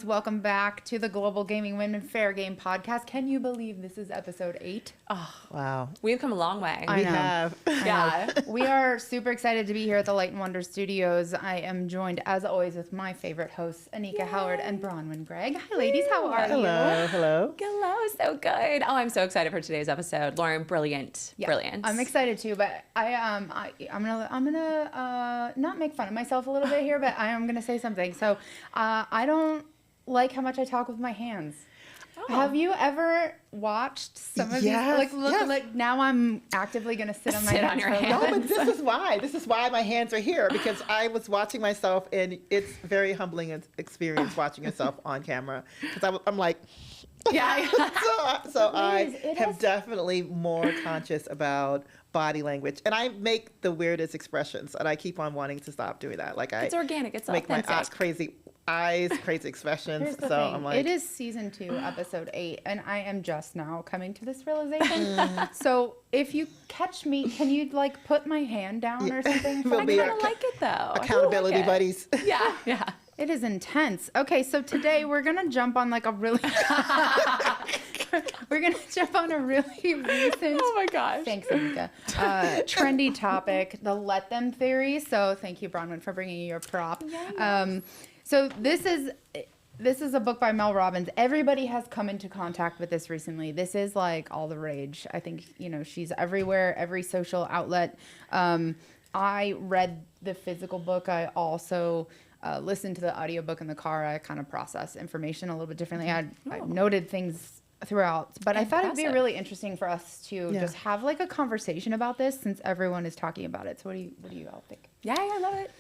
Welcome back to the Global Gaming Women Fair Game Podcast. Can you believe this is episode 8? Oh, wow. We've come a long way. We have. Yeah. We are super excited to be here at the Light and Wonder Studios. I am joined, as always, with my favorite hosts, Anika Howard and Bronwen Gregg. Hi, ladies. How are you? Hello. Hello. So good. Oh, I'm so excited for today's episode. Lauren, brilliant. Yeah, Brilliant. I'm excited too, but I'm gonna not make fun of myself a little bit here, but I am gonna say something. So I don't like how much I talk with my hands. Oh. Have you ever watched some of these? Like now I'm actively gonna sit on my hands. On your hands. No, but this is why my hands are here, because I was watching myself, and it's very humbling experience watching yourself on camera, because I'm like, yeah. so I am definitely more conscious about body language, and I make the weirdest expressions, and I keep on wanting to stop doing that. Like it's organic. It's make authentic. my crazy eyes, crazy expressions. Here's the so thing. I'm like, it is season 2, episode 8, and I am just now coming to this realization. So if you catch me, can you like put my hand down or something? We'll I be kind of like it though. accountability buddies. Yeah. It is intense. Okay, so today we're gonna jump on like a really recent. Oh my gosh. Thanks, Anika. Trendy topic, the let them theory. So thank you, Bronwen, for bringing your prop. Yes. So this is a book by Mel Robbins. Everybody has come into contact with this recently. This is like all the rage. I think, she's everywhere, every social outlet. I read the physical book. I also listened to the audiobook in the car. I kind of process information a little bit differently. I noted things throughout, but I thought it'd be really interesting for us to just have like a conversation about this, since everyone is talking about it. So what do you all think? Yeah, I love it.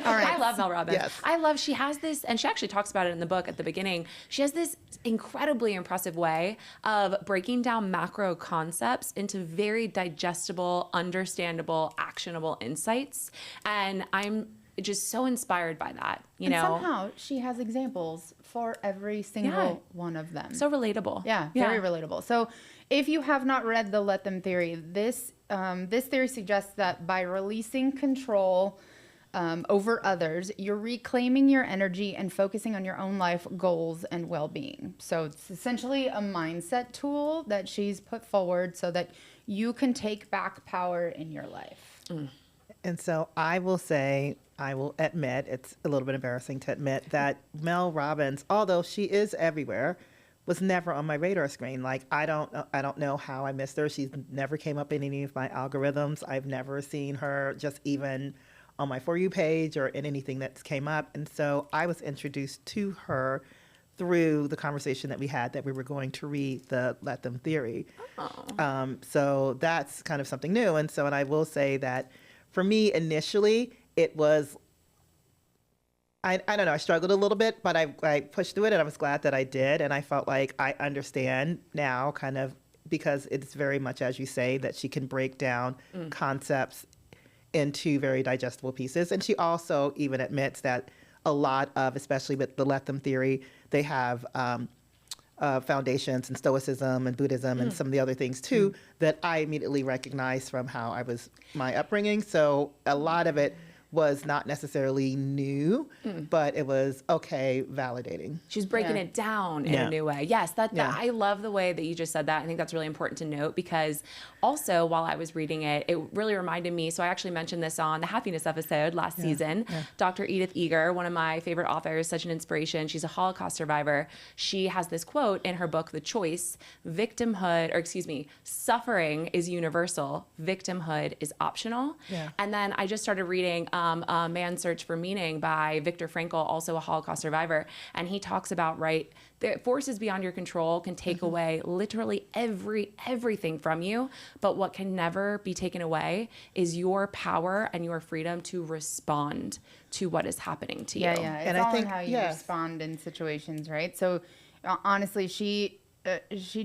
All right. I love Mel Robbins. Yes. She has this, and she actually talks about it in the book at the beginning. She has this incredibly impressive way of breaking down macro concepts into very digestible, understandable, actionable insights. And I'm just so inspired by that, And somehow she has examples for every single one of them. So relatable. Yeah, very relatable. So if you have not read the Let Them theory, this theory suggests that by releasing control over others, you're reclaiming your energy and focusing on your own life goals and well-being. So it's essentially a mindset tool that she's put forward so that you can take back power in your life. And so I will admit, it's a little bit embarrassing to admit that Mel Robbins, although she is everywhere, was never on my radar screen. Like, I don't know how I missed her. She's never came up in any of my algorithms. I've never seen her just even on my For You page or in anything that's came up. And so I was introduced to her through the conversation that we had, that we were going to read the Let Them theory. So that's kind of something new. And I will say that for me, initially, it was, I don't know, I struggled a little bit, but I pushed through it, and I was glad that I did. And I felt like I understand now, kind of, because it's very much, as you say, that she can break down concepts into very digestible pieces. And she also even admits that a lot of, especially with the Let Them theory, they have foundations in Stoicism and Buddhism and some of the other things too that I immediately recognized from how my upbringing. So a lot of it was not necessarily new, but it was validating. She's breaking it down in a new way. Yes, I love the way that you just said that. I think that's really important to note, because also while I was reading it, it really reminded me. So I actually mentioned this on the Happiness episode last season. Dr. Edith Eger, one of my favorite authors, such an inspiration. She's a Holocaust survivor. She has this quote in her book, The Choice: suffering is universal, victimhood is optional. And then I just started reading A Man's Search for Meaning by Viktor Frankl, also a Holocaust survivor. And he talks about, the forces beyond your control can take away literally everything from you. But what can never be taken away is your power and your freedom to respond to what is happening to you. Yeah. It's all in how you respond in situations, right? So honestly, she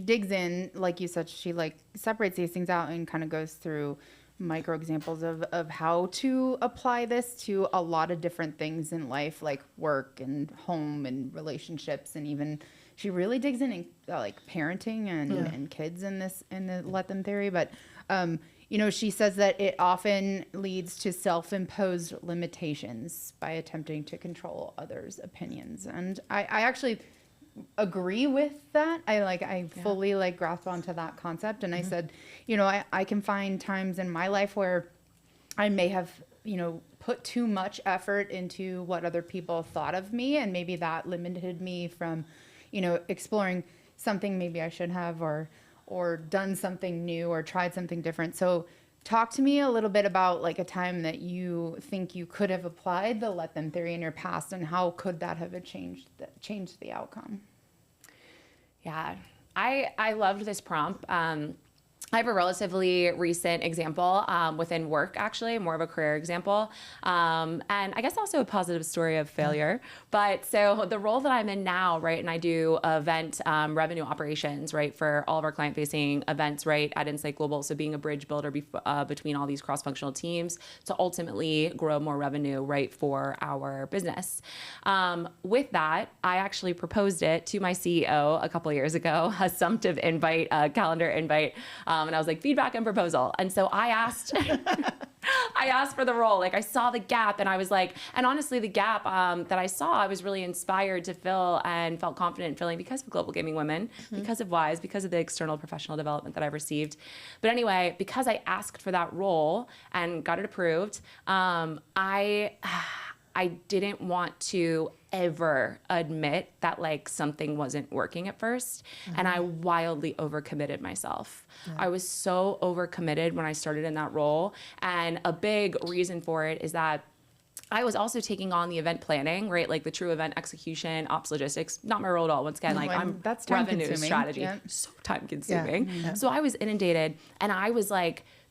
digs in, like you said, she separates these things out and kind of goes through micro examples of how to apply this to a lot of different things in life, like work and home and relationships, and even she really digs in like parenting and kids in the Let Them theory. But she says that it often leads to self-imposed limitations by attempting to control others' opinions. And I actually agree with that. I fully grasp onto that concept. And I said, I can find times in my life where I may have, put too much effort into what other people thought of me. And maybe that limited me from, exploring something maybe I should have, or done something new or tried something different. So talk to me a little bit about a time that you think you could have applied the let them theory in your past, and how could that have changed the outcome? Yeah, I loved this prompt. I have a relatively recent example within work, actually, more of a career example. And I guess also a positive story of failure. But so the role that I'm in now, right, and I do event revenue operations, right, for all of our client-facing events, right, at Insight Global. So being a bridge builder between all these cross-functional teams to ultimately grow more revenue, right, for our business. With that, I actually proposed it to my CEO a couple of years ago, a assumptive invite, a calendar invite. And I was like, feedback and proposal. And so I asked, I asked for the role. I saw the gap, and I was like, and honestly, the gap that I saw, I was really inspired to fill and felt confident in filling because of Global Gaming Women, because of WISE, because of the external professional development that I've received. But anyway, because I asked for that role and got it approved, I didn't want to ever admit that something wasn't working at first. And I wildly overcommitted myself. Yeah. I was so overcommitted when I started in that role. And a big reason for it is that I was also taking on the event planning, right? The true event execution, ops logistics, not my role at all. Once again, I'm that's revenue strategy, so time consuming. Yeah. So I was inundated, and I was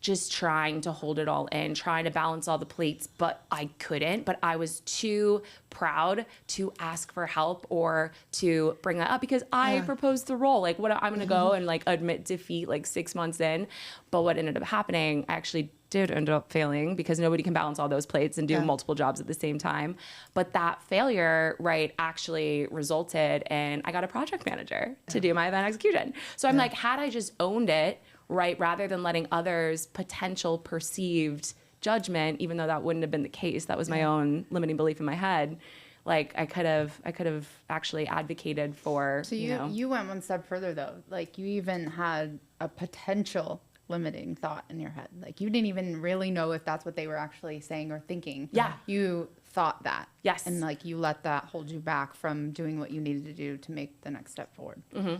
just trying to hold it all in, trying to balance all the plates, but I couldn't. But I was too proud to ask for help or to bring that up because I proposed the role. What I'm going to go and admit defeat 6 months in. But what ended up happening, I actually did end up failing because nobody can balance all those plates and do multiple jobs at the same time. But that failure, right, actually resulted in I got a project manager to do my event execution. So I'm had I just owned it, right, rather than letting others' potential perceived judgment, even though that wouldn't have been the case, that was my own limiting belief in my head. I could have actually advocated for. So you went one step further though. You even had a potential limiting thought in your head. You didn't even really know if that's what they were actually saying or thinking. Yeah. You thought that. Yes. And you let that hold you back from doing what you needed to do to make the next step forward. Mm-hmm.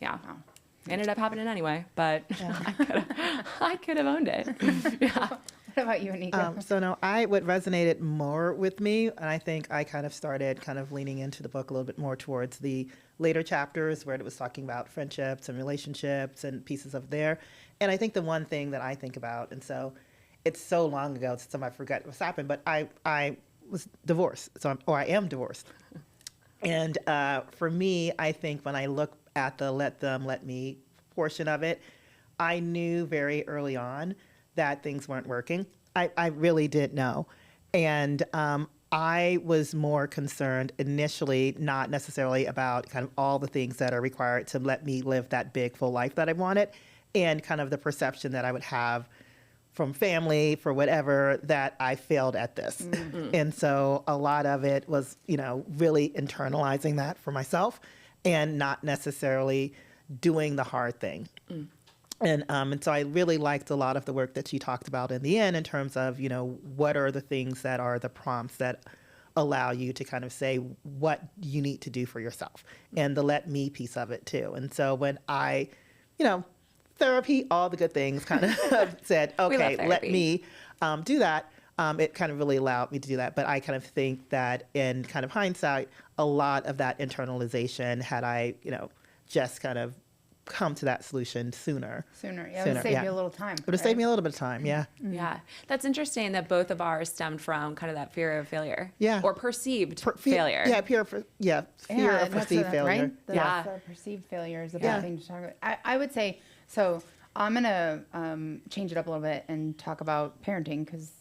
Yeah. Wow. Ended up happening anyway, but I could have owned it. Yeah. What about you, Anika? So no, what resonated more with me, and I think I kind of started leaning into the book a little bit more towards the later chapters where it was talking about friendships and relationships and pieces of there. And I think the one thing that I think about, and so it's so long ago since I forgot what's happened, but I was divorced, I am divorced. And for me, I think when I look at the let them, let me portion of it, I knew very early on that things weren't working. I really did know. And I was more concerned initially, not necessarily about all the things that are required to let me live that big, full life that I wanted, and the perception that I would have from family, for whatever, that I failed at this. Mm-hmm. And so a lot of it was, really internalizing that for myself and not necessarily doing the hard thing. Mm. And so I really liked a lot of the work that she talked about in the end in terms of, what are the things that are the prompts that allow you to say what you need to do for yourself, and the let me piece of it too. And so when I, therapy, all the good things said, okay, let me do that. It really allowed me to do that. But I think that in hindsight, a lot of that internalization, had I, just come to that solution sooner. Yeah, it would save you a little time. It would have saved me a little bit of time, yeah. Mm-hmm. Yeah. That's interesting that both of ours stemmed from that fear of failure. Yeah. Or perceived failure. Yeah, fear of perceived failure. Right? Perceived failure is a bad thing to talk about. I would say, so I'm going to change it up a little bit and talk about parenting because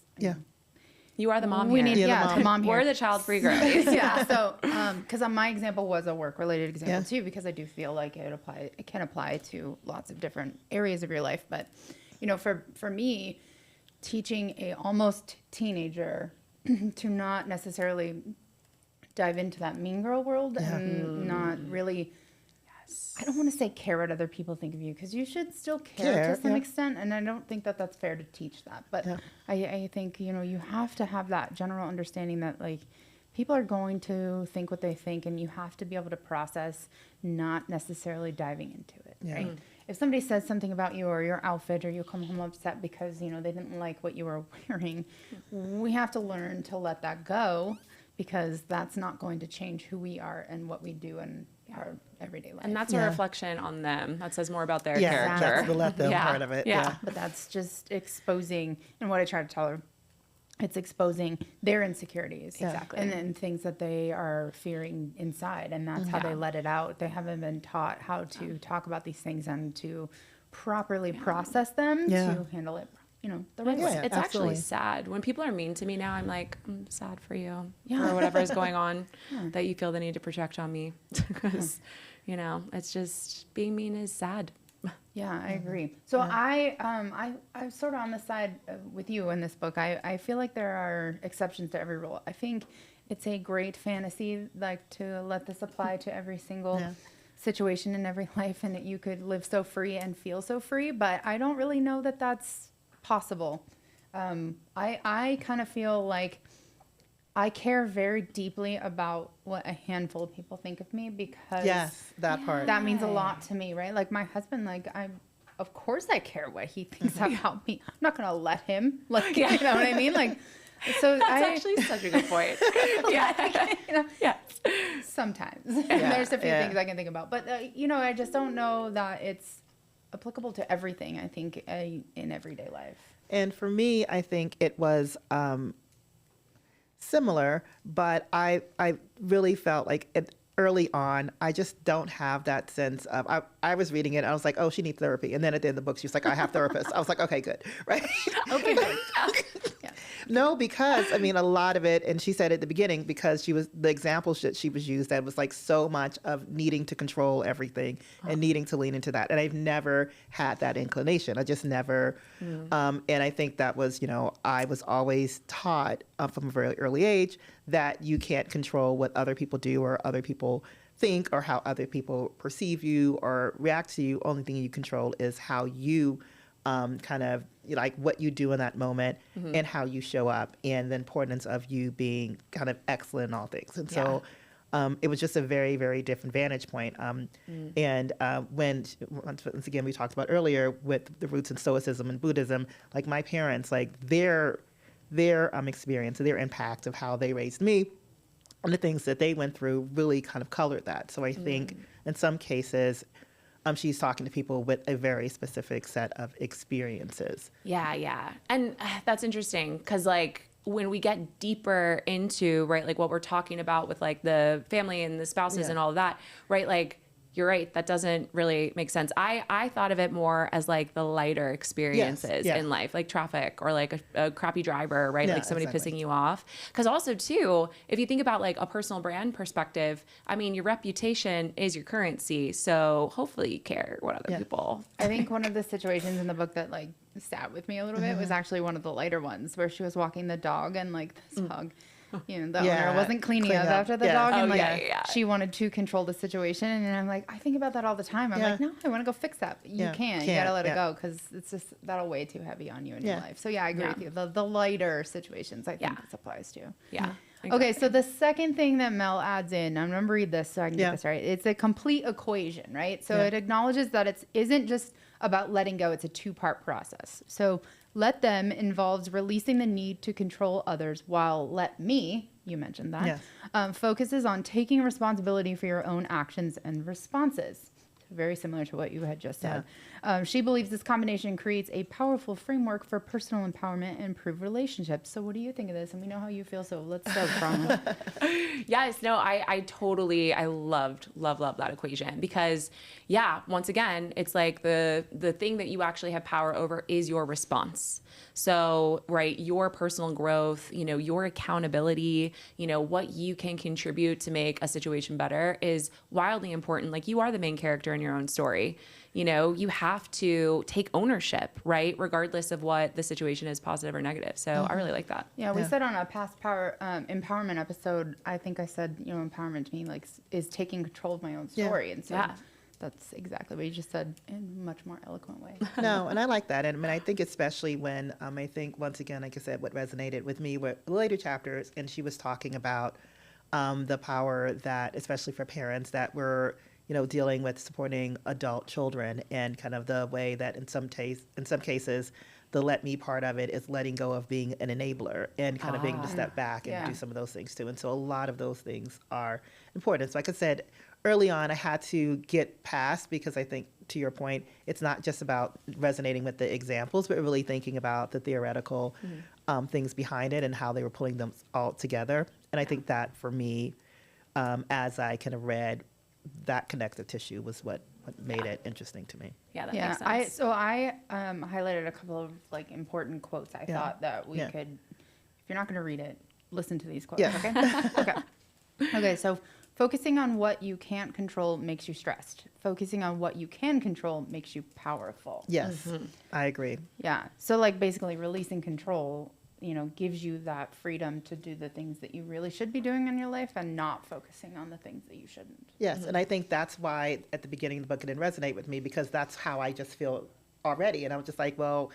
you are the mom we here. Need, the mom here. We're the child-free girlies. Yeah. So, because my example was a work-related example too, because I do feel like it can apply to lots of different areas of your life. But, for me, teaching a almost teenager to not necessarily dive into that mean girl world and not really, I don't want to say care what other people think of you, because you should still care to some extent, and I don't think that that's fair to teach that. But I think, you have to have that general understanding that, like, people are going to think what they think, and you have to be able to process not necessarily diving into it, right? If somebody says something about you or your outfit, or you come home upset because, they didn't like what you were wearing, we have to learn to let that go, because that's not going to change who we are and what we do in our everyday life. And that's a reflection on them. That says more about their Yeah, character. that's the let them part of it. Yeah. But that's just exposing, and what I try to tell her, it's exposing their insecurities. Exactly. And then things that they are fearing inside, and that's how they let it out. They haven't been taught how to talk about these things and to properly process them to handle it, the right way. It's actually sad. When people are mean to me now, I'm like, I'm sad for you or whatever is going on that you feel the need to project on me, because, it's just, being mean is sad. Yeah, I agree. So I'm sort of on the side with you in this book. I feel like there are exceptions to every rule. I think it's a great fantasy, like, to let this apply to every single situation in every life, and that you could live so free and feel so free. But I don't really know that that's possible. I kind of feel like I care very deeply about what a handful of people think of me, because that part. that means a lot to me, right? Like, my husband, like, of course I care what he thinks about me. I'm not going to let him, like, you know what I mean? Like, so That's actually such a good point. Sometimes there's a few things I can think about, but I just don't know that it's applicable to everything, I think, in everyday life. And for me, I think it was similar, but I really felt like early on, I just don't have that sense of, I was reading it, I was like, oh, she needs therapy. And then at the end of the book, she was like, I have therapists. I was like, okay, good, right? Okay, good. No, because, I mean, a lot of it, and she said at the beginning, because the examples that she was used, that was like so much of needing to control everything and needing to lean into that. And I've never had that inclination. I just never, and I think that was, I was always taught from a very early age that you can't control what other people do or other people think or how other people perceive you or react to you. Only thing you control is how you kind of, like, what you do in that moment and how you show up, and the importance of you being kind of excellent in all things. And so it was just a very, very different vantage point. And when, once again, we talked about earlier with the roots in Stoicism and Buddhism, like, my parents, like, their experience, their impact of how they raised me and the things that they went through really kind of colored that. So I think in some cases, she's talking to people with a very specific set of experiences. Yeah. And that's interesting, because, like, when we get deeper into, right, like what we're talking about with, like, the family and the spouses and all of that, right, like, you're right, that doesn't really make sense. I thought of it more as, like, the lighter experiences in life, like traffic or, like, a crappy driver, right? Like somebody pissing you off. Because also, too, if you think about, like, a personal brand perspective, I mean, your reputation is your currency. So hopefully you care what other people. I think one of the situations in the book that, like, sat with me a little bit was actually one of the lighter ones, where she was walking the dog, and, like, this dog, the owner wasn't cleaning up after the dog, and she wanted to control the situation. And I'm like, I think about that all the time. I'm like, no, I want to go fix that. But you can't. You gotta let it go, because it's just, that'll weigh too heavy on you in your life. So I agree with you. The lighter situations, I think this applies to. Yeah. Exactly. Okay, so the second thing that Mel adds in, I'm going to read this so I can get this right. It's a complete equation, right? So it acknowledges that it isn't just about letting go. It's a two-part process. So let them involves releasing the need to control others, while let me, you mentioned that, focuses on taking responsibility for your own actions and responses. Very similar to what you had just said. She believes this combination creates a powerful framework for personal empowerment and improved relationships. So what do you think of this? And we know how you feel, so let's start, Bronwen. Yes, no, I totally, I love that equation, because once again, it's like the thing that you actually have power over is your response. So, right, your personal growth, your accountability, what you can contribute to make a situation better is wildly important. Like, you are the main character in your own story. You know, you have to take ownership, right? Regardless of what the situation is, positive or negative. So I really like that. Yeah, we said on a past empowerment episode, I think I said, you know, empowerment to me like is taking control of my own story. And so that's exactly what you just said in a much more eloquent way. No, and I like that. And I mean, I think especially when I think, once again, like I said, what resonated with me were the later chapters, and she was talking about the power that, especially for parents that were, you know, dealing with supporting adult children, and kind of the way that in some cases, the let me part of it is letting go of being an enabler and kind of being to step back and do some of those things too. And so a lot of those things are important. So like I said, early on, I had to get past, because I think, to your point, it's not just about resonating with the examples, but really thinking about the theoretical things behind it and how they were pulling them all together. And I think that for me, as I kind of read, that connective tissue was what made it interesting to me. Yeah, that makes sense. I highlighted a couple of like important quotes I thought that we could, if you're not going to read it, listen to these quotes. Yeah. Okay. Okay. So focusing on what you can't control makes you stressed. Focusing on what you can control makes you powerful. Yes, I agree. Yeah. So like basically releasing control, you know, gives you that freedom to do the things that you really should be doing in your life and not focusing on the things that you shouldn't. Yes, and I think that's why at the beginning of the book it didn't resonate with me, because that's how I just feel already. And I was just like, well,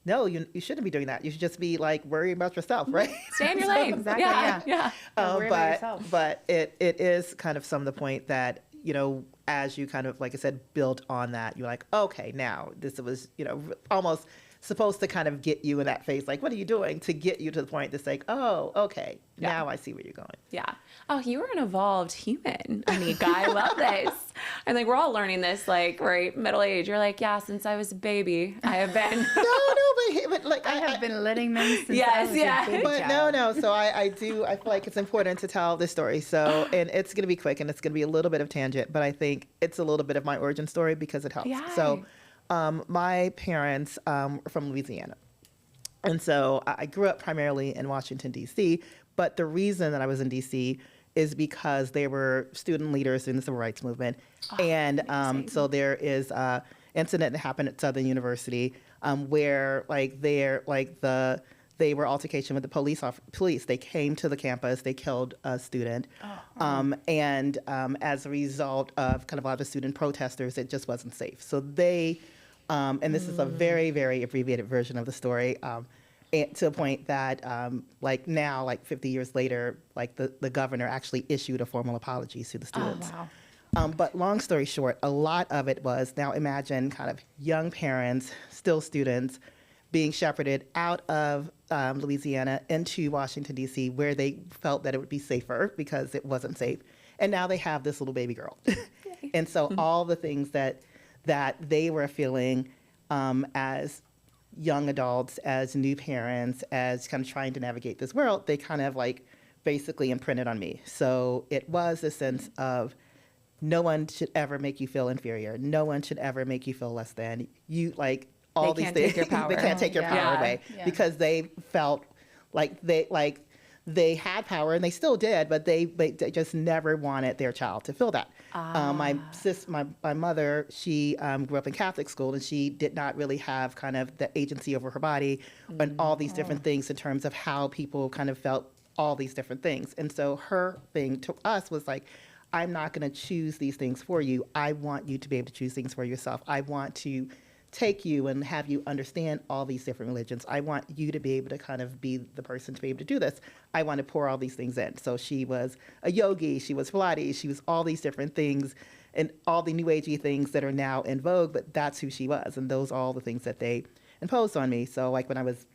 no, you shouldn't be doing that. You should just be like worrying about yourself, right? Stay in your lane. Exactly. Yeah. Worry about yourself. But it is kind of some of the point that, you know, as you kind of, like I said, build on that, you're like, okay, now this was, you know, almost supposed to kind of get you in that phase, like, what are you doing, to get you to the point that's like, oh, okay, now I see where you're going. Yeah. Oh, you are an evolved human, Anika. I love this. I think we're all learning this, like, right, middle age. You're like, yeah, since I was a baby, I have been. but like I have been letting them since I was a big But child. no. So I feel like it's important to tell this story. So, and it's going to be quick, and it's going to be a little bit of tangent, but I think it's a little bit of my origin story because it helps. Yeah. So, my parents are from Louisiana. And so I grew up primarily in Washington, D.C., but the reason that I was in D.C. is because they were student leaders in the civil rights movement. So there is an incident that happened at Southern University where they were altercation with the police. They came to the campus, they killed a student. And as a result of kind of a lot of student protesters, it just wasn't safe. So they, and this is a very, very abbreviated version of the story, to a point that now, 50 years later, the governor actually issued a formal apology to the students. Oh, wow. But long story short, a lot of it was, now imagine kind of young parents, still students, being shepherded out of Louisiana into Washington, D.C., where they felt that it would be safer because it wasn't safe. And now they have this little baby girl. And so all the things that they were feeling as young adults, as new parents, as kind of trying to navigate this world, they kind of basically imprinted on me. So it was a sense of, no one should ever make you feel inferior. No one should ever make you feel less than. You all they these can't things. Take your power. They can't take your power away because they felt like they had power, and they still did, but they just never wanted their child to feel that. My mother, she grew up in Catholic school, and she did not really have kind of the agency over her body and all these different things in terms of how people kind of felt all these different things. And so her thing to us was like, I'm not going to choose these things for you. I want you to be able to choose things for yourself. I want to take you and have you understand all these different religions. I want you to be able to kind of be the person to be able to do this. I want to pour all these things in. So she was a yogi, she was Pilates, she was all these different things and all the new agey things that are now in vogue, but that's who she was. And those are all the things that they imposed on me. So when I was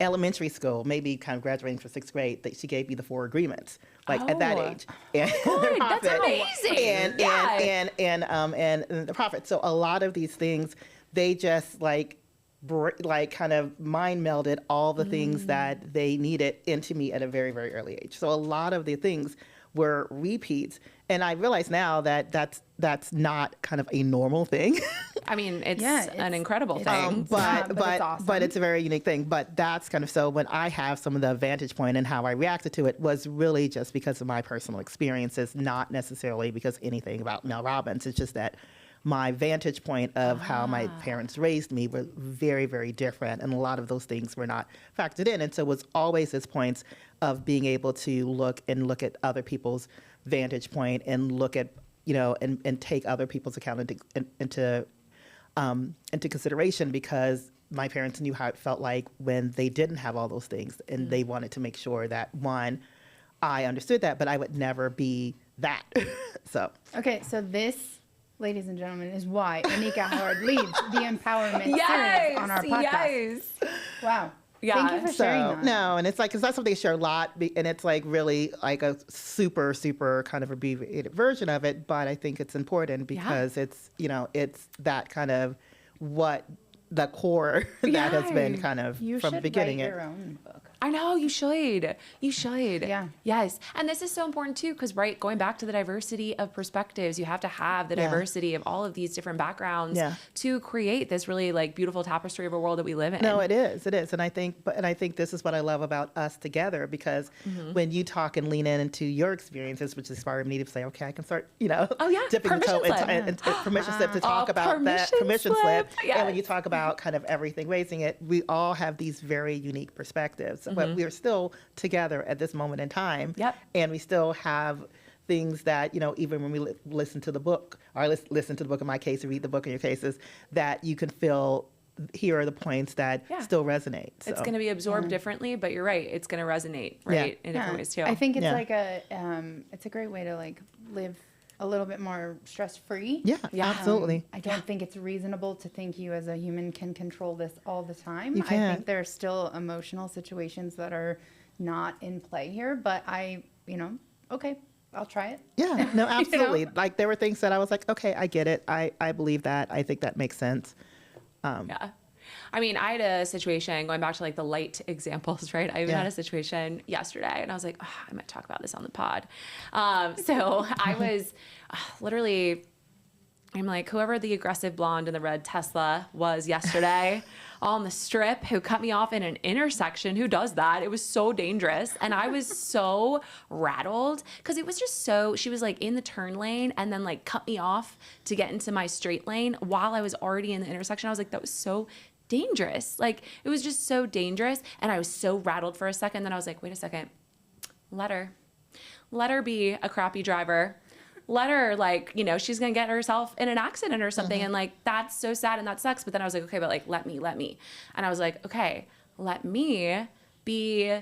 elementary school, maybe kind of graduating from 6th grade, that she gave me the 4 agreements, at that age. And good, that's amazing. And the prophet. So a lot of these things, they just kind of mind melded all the things that they needed into me at a very, very early age. So a lot of the things were repeats. And I realize now that that's not kind of a normal thing. I mean, it's an incredible thing. But it's awesome. But it's a very unique thing. But that's kind of, so when I have some of the vantage point and how I reacted to it was really just because of my personal experiences, not necessarily because anything about Mel Robbins. It's just that my vantage point of how my parents raised me were very, very different. And a lot of those things were not factored in. And so it was always this points of being able to look at other people's vantage point and look at, and take other people's account into consideration, because my parents knew how it felt like when they didn't have all those things. And they wanted to make sure that, one, I understood that, but I would never be that. Okay, so this, ladies and gentlemen, is why Anika Howard leads the empowerment series on our podcast. Yes. Wow. Yeah. Thank you for sharing that. No, and it's like, because that's something I share a lot, and it's like really like a super, super kind of abbreviated version of it, but I think it's important because it's, it's that kind of what the core that has been kind of from the beginning. You should write your own book. I know, you should. You should. Yeah. Yes. And this is so important too, because going back to the diversity of perspectives, you have to have the diversity of all of these different backgrounds to create this really like beautiful tapestry of a world that we live in. No, it is. And I think this is what I love about us together, because when you talk and lean into your experiences, which inspired me to say, okay, I can start, dipping the toe into permission slip to talk about that permission slip. Yes. And when you talk about kind of everything, raising it, we all have these very unique perspectives. But we are still together at this moment in time. Yep. And we still have things that, even when we listen to the book, or listen to the book in my case, or read the book in your cases, that you can feel, here are the points that still resonate. So. It's going to be absorbed differently, but you're right. It's going to resonate, right? In different ways too. I think it's like it's a great way to like live a little bit more stress-free. Yeah, absolutely. I don't think it's reasonable to think you as a human can control this all the time. You can't. I think there are still emotional situations that are not in play here, but okay, I'll try it. Yeah, no, absolutely. Like there were things that I was like, okay, I get it. I believe that. I think that makes sense. Yeah. I mean, I had a situation, going back to like the light examples, right? I even had a situation yesterday and I was like, I might talk about this on the pod. So I was literally, I'm like, whoever the aggressive blonde in the red Tesla was yesterday on the strip who cut me off in an intersection, who does that? It was so dangerous. And I was so rattled because it was just she was like in the turn lane and then like cut me off to get into my straight lane while I was already in the intersection. I was like, that was so dangerous. Like it was just so dangerous. And I was so rattled for a second. Then I was like, wait a second, let her be a crappy driver. Let her she's going to get herself in an accident or something. And like, that's so sad and that sucks. But then I was like, okay, but like, let me. And I was like, okay, let me be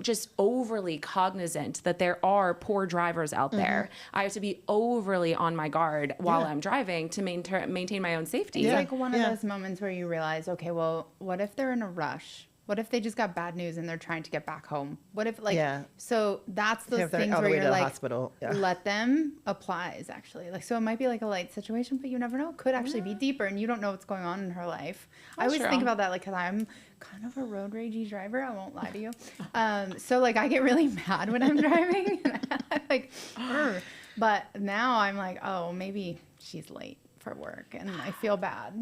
just overly cognizant that there are poor drivers out there. I have to be overly on my guard while I'm driving to maintain my own safety. It's like one of those moments where you realize, okay, well, what if they're in a rush? What if they just got bad news and they're trying to get back home? What if so that's those things where you're like, let them applies actually. Like, so it might be like a light situation, but you never know. It could actually be deeper and you don't know what's going on in her life. I always think about that, like, cause I'm kind of a road ragey driver. I won't lie to you. So like I get really mad when I'm driving like, but now I'm like, oh, maybe she's late for work and I feel bad,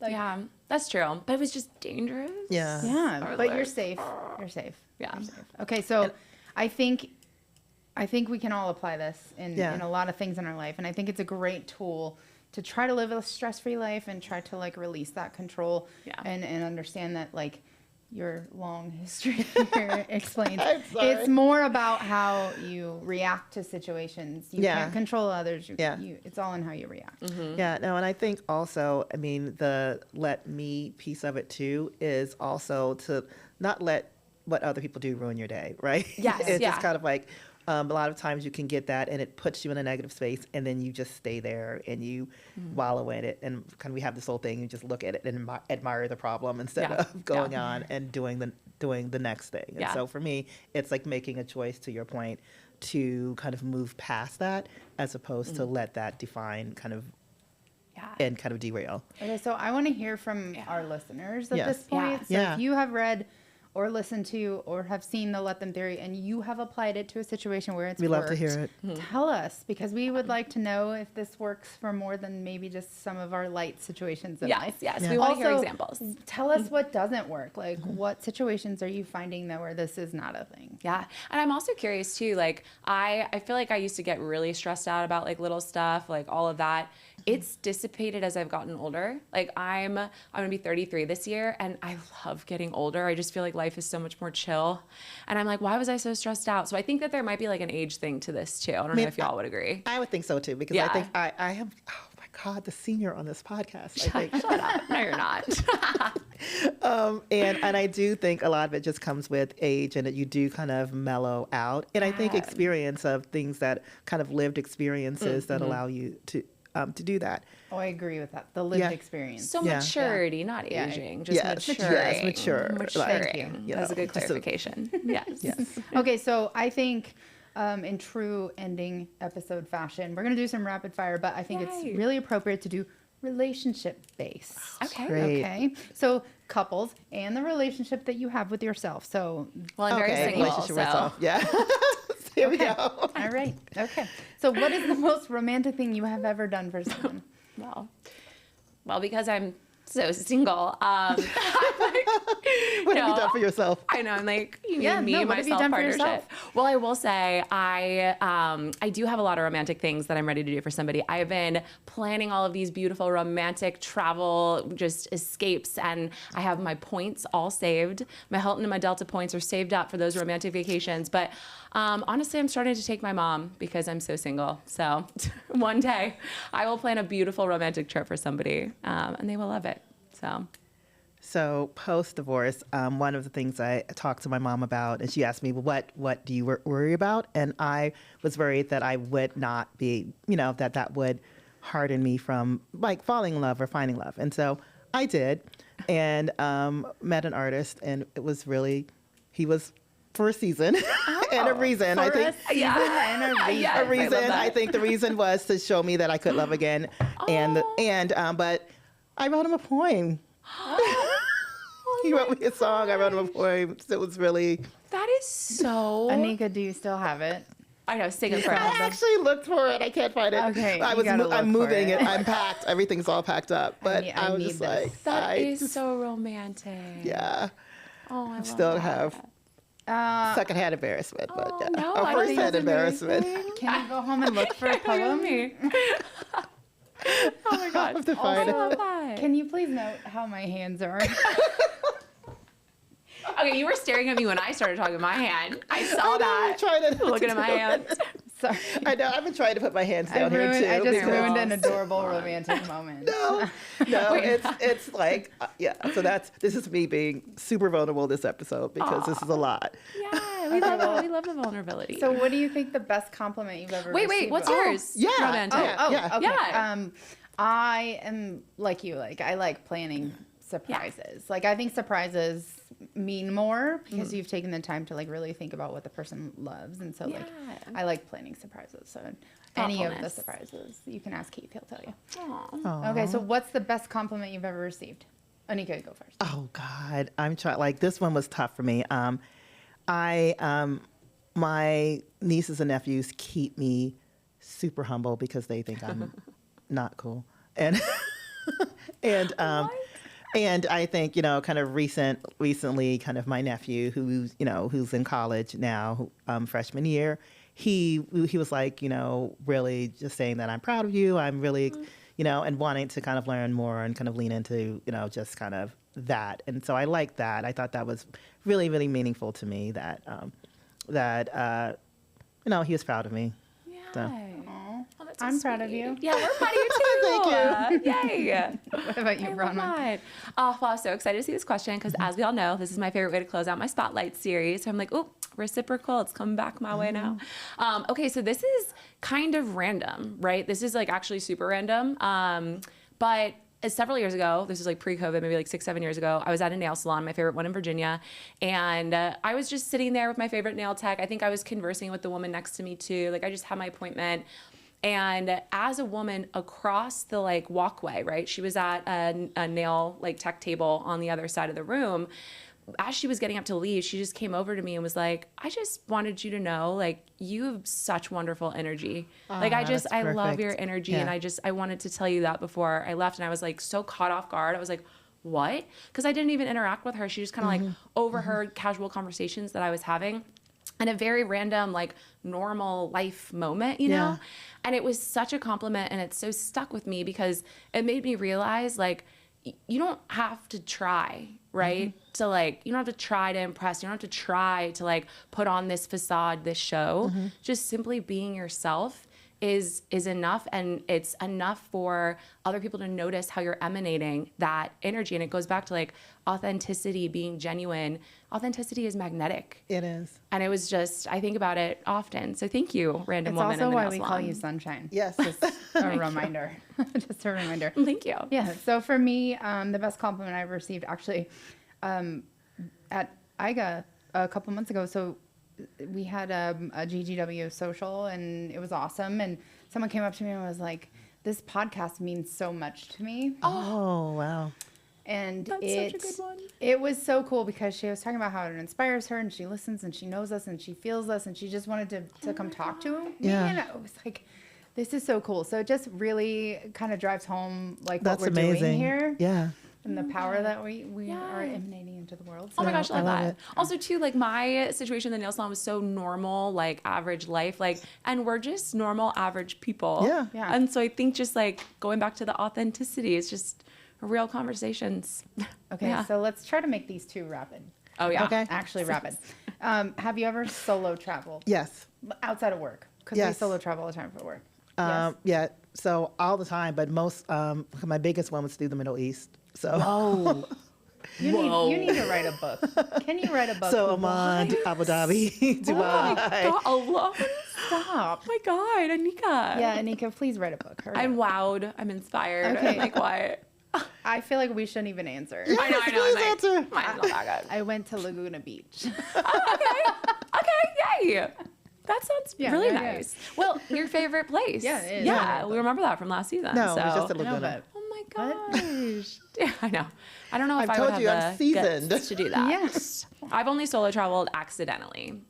like, yeah, that's true. But it was just dangerous. Yeah. But you're safe. You're safe. Yeah. You're safe. Okay. So I think we can all apply this in a lot of things in our life. And I think it's a great tool to try to live a stress-free life and try to like release that control and understand that like your long history here explains. It's more about how you react to situations. You can't control others. It's all in how you react. Yeah, no, and I think also, I mean, the let me piece of it too is also to not let what other people do ruin your day, right? Yes, it's just kind of like, a lot of times you can get that and it puts you in a negative space and then you just stay there and you wallow in it. And kind of we have this whole thing, you just look at it and admire the problem instead of going on and doing the next thing. And so for me, it's like making a choice, to your point, to kind of move past that as opposed to let that define kind of and kind of derail. Okay, so I want to hear from our listeners at this point. So if you have read or listened to or have seen the Let Them theory, and you have applied it to a situation where it's We love worked, to hear it. tell us, because we would like to know if this works for more than maybe just some of our light situations in life. Yes, Yeah. we want to hear Also, examples. Tell us what doesn't work. Like, what situations are you finding that where this is not a thing? Yeah. And I'm also curious too, like I feel like I used to get really stressed out about like little stuff, like all of that. It's dissipated as I've gotten older. Like I'm gonna be 33 this year, and I love getting older. I just feel like life is so much more chill. And I'm like, why was I so stressed out? So I think that there might be like an age thing to this too. I don't know if y'all would agree. I would think so too, because I think I am, oh my God, the senior on this podcast, I think. Shut up. No, you're not. And I do think a lot of it just comes with age, and that you do kind of mellow out. And I think experience of things that kind of lived experiences that allow you to do that. Oh, I agree with that. The lived experience. So maturity, not aging, just Yes, maturing. yes, mature. Maturing. Like, you. That's a good just clarification. Yes. Okay, so I think in true ending episode fashion, we're going to do some rapid fire, but I think Yay. it's really appropriate to do relationship based. Okay. Great. Okay. So couples and the relationship that you have with yourself. So, Well, I'm very single, relationship so. with myself. Yeah. Here we go. all right. Okay. So what is the most romantic thing you have ever done for someone? Well, because I'm so single, What have you done for yourself? I know, I'm like, you Yeah, mean me, no, what have you myself, done for partnership. yourself? Well, I will say I do have a lot of romantic things that I'm ready to do for somebody. I have been planning all of these beautiful romantic travel just escapes, and I have my points all saved. My Hilton and my Delta points are saved up for those romantic vacations. But honestly, I'm starting to take my mom because I'm so single. So one day I will plan a beautiful romantic trip for somebody, and they will love it. So post-divorce, one of the things I talked to my mom about, and she asked me, well, what do you worry about? And I was worried that I would not be, that would harden me from like falling in love or finding love. And so I did, and met an artist, and it was really, he was for a season and a reason. I think Yeah. a reason. I think the reason was to show me that I could love again, but I wrote him a poem. He wrote me a song. I wrote him a poem. It was really. That is so. Anika, do you still have it? I know, sing it for I us. actually looked for it. I can't find it. Okay, I'm moving it. I'm packed. Everything's all packed up. But I was need just this. like, That is so romantic. yeah. Oh, I Still love have Uh, secondhand embarrassment, but yeah. no, Or I don't think first-hand that's embarrassment. Can you go home and look for a poem? me. Oh my God. I have to find I it. love that. Can you please note how my hands are? Okay, you were staring at me when I started talking with my hand. I saw that. I'm trying to Looking at my hands. Sorry. I know. I've been trying to put my hands down here too. I just because- ruined an adorable romantic moment. No, it's like So this is me being super vulnerable this episode because this is a lot. Yeah, we love it. We love the vulnerability. So what do you think the best compliment you've ever received wait, what's was? yours? yeah. Romantic. Yeah. Okay. Yeah. I am like you. Like I like planning surprises. Like I think surprises mean more because you've taken the time to like really think about what the person loves, and so like I like planning surprises. So any of the Thoughtfulness. surprises, you can ask Keith. He'll tell you. Aw. Okay. So what's the best compliment you've ever received? Anika, go first. Oh God, I'm trying. Like this one was tough for me. My nieces and nephews keep me super humble because they think I'm not cool, and and I think kind of recently, kind of my nephew who's in college now, freshman year. He was like really just saying that I'm proud of you. I'm really and wanting to kind of learn more and kind of lean into just kind of that. And so I like that. I thought that was really, really meaningful to me that he was proud of me. Yeah. So. Oh, that's so I'm proud of sweet. you. Yeah, we're proud of you too. Thank you. Yay. What about you, I love Bronwen? that. Oh, well, I'm so excited to see this question because, as we all know, this is my favorite way to close out my Spotlight series. So I'm like, oh, reciprocal. It's coming back my way now. Okay, so this is kind of random, right? This is like actually super random. But several years ago, this is like pre-COVID, maybe like 6-7 years ago, I was at a nail salon, my favorite one in Virginia. And I was just sitting there with my favorite nail tech. I think I was conversing with the woman next to me too. Like I just had my appointment. And as a woman across the like walkway, right? She was at a nail like tech table on the other side of the room. as she was getting up to leave, she just came over to me and was like, I just wanted you to know, like, you have such wonderful energy. Like, I love your energy. Yeah. And I wanted to tell you that before I left. And I was like, so caught off guard. I was like, what? Because I didn't even interact with her. She just kind of like overheard casual conversations that I was having. And a very random, like, normal life moment, you know? And it was such a compliment, and it so stuck with me because it made me realize, like, you don't have to try, right? To, like, you don't have to try to impress. You don't have to try to, like, put on this facade, this show. Just simply being yourself is enough, and it's enough for other people to notice how you're emanating that energy. And it goes back to, like, authenticity, being genuine. Authenticity is magnetic. It is. And it was just, I think about it often. So thank you, random It's woman also in the why nail we salon. call you Sunshine. Yes. Just a reminder. Just a reminder. Thank you. Yeah. So for me, the best compliment I've received actually at IGA a couple months ago. So we had a GGW social, and it was awesome. And someone came up to me and was like, "This podcast means so much to me." Oh, wow. And That's such a good one. It was so cool because she was talking about how it inspires her, and she listens, and she knows us, and she feels us, and she just wanted to come talk to me. Yeah. And I was like, this is so cool. So it just really kind of drives home like That's what we're amazing. doing here. Yeah. And the power that we Yeah. are emanating into the world. Oh my So gosh, I love love that. it. Also, too, like, my situation in the nail salon was so normal, like, average life, like, and we're just normal, average people. Yeah. Yeah. And so I think just, like, going back to the authenticity, it's just real conversations. Okay, Yeah. so let's try to make these two rapid. Oh, yeah. Okay. Actually rapid. Have you ever solo traveled? Yes. Outside of work? Because Yes. we solo travel all the time for work. Yeah. So all the time, but most, my biggest one was through the Middle East. So, Oh. You need to write a book. Can you write a book? so Oman, Abu Dhabi, Dubai. God, alone? Stop. Oh my God, Anika. Yeah, Anika, please write a book. Hurry I'm up. wowed. I'm inspired. Okay. Like, what? I feel like we shouldn't even answer. Yes, I know. please I'm like, answer. mine's not that good. I went to Laguna Beach. Okay, yay. That sounds Yeah, really yeah, yeah. nice. Well, your favorite place. Yeah, it is. Yeah, we remember that from last season. No, so. it was just a I know, Laguna. but Oh my What? gosh. Yeah, I know. I don't know if I've I would told have you, the I'm seasoned. guts to do that. Yes. I've only solo traveled accidentally.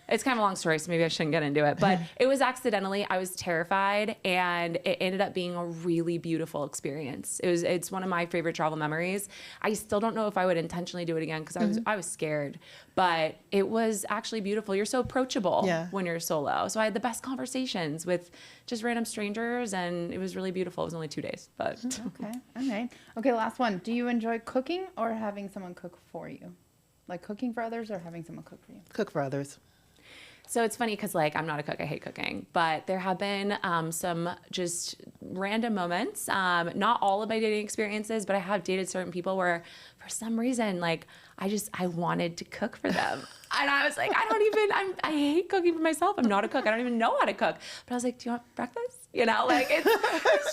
It's kind of a long story, so maybe I shouldn't get into it. But it was accidentally. I was terrified, and it ended up being a really beautiful experience. It's one of my favorite travel memories. I still don't know if I would intentionally do it again because I was scared, but it was actually beautiful. You're so approachable when you're solo. So I had the best conversations with just random strangers, and it was really beautiful. It was only 2 days, but Okay. All right. Okay, last one. Do you enjoy cooking or having someone cook for you? Like cooking for others or having someone cook for you? Cook for others. So it's funny because, like, I'm not a cook. I hate cooking. But there have been some just random moments. Not all of my dating experiences, but I have dated certain people where, for some reason, like, I wanted to cook for them. And I was like, I hate cooking for myself. I'm not a cook. I don't even know how to cook. But I was like, do you want breakfast? You know, like, it's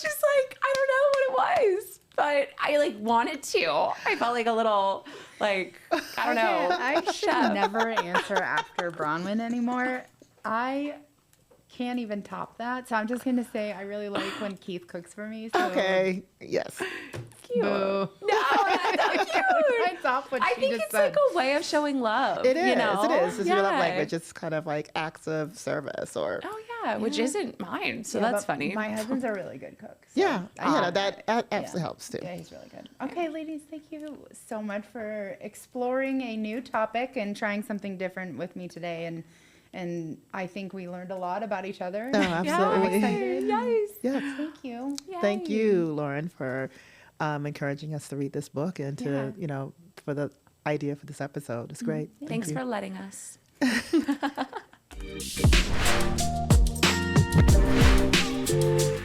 just like, I don't know what it was. But I, like, wanted to. I felt like a little, like, I don't know. I should never answer after Bronwen anymore. I can't even top that. So I'm just going to say I really like when Keith cooks for me. So Okay. Yes. Cute. Boo. No, that's so cute. I top what I she think just it's said. like a way of showing love. It is. You know? It is. It's your love Yeah. language. It's kind of like acts of service or. Oh yeah, which isn't mine, so Yeah, that's but funny. My husband's a really good cook. So Yeah. I- That absolutely helps too. Yeah, he's really good. Okay, ladies, thank you so much for exploring a new topic and trying something different with me today. And I think we learned a lot about each other. No, Yeah, absolutely. excited. Yes. Yes. Thank you. Thank Yay. you, Lauren, for encouraging us to read this book and to, for the idea for this episode. It's great. Thanks Thank for letting us. you.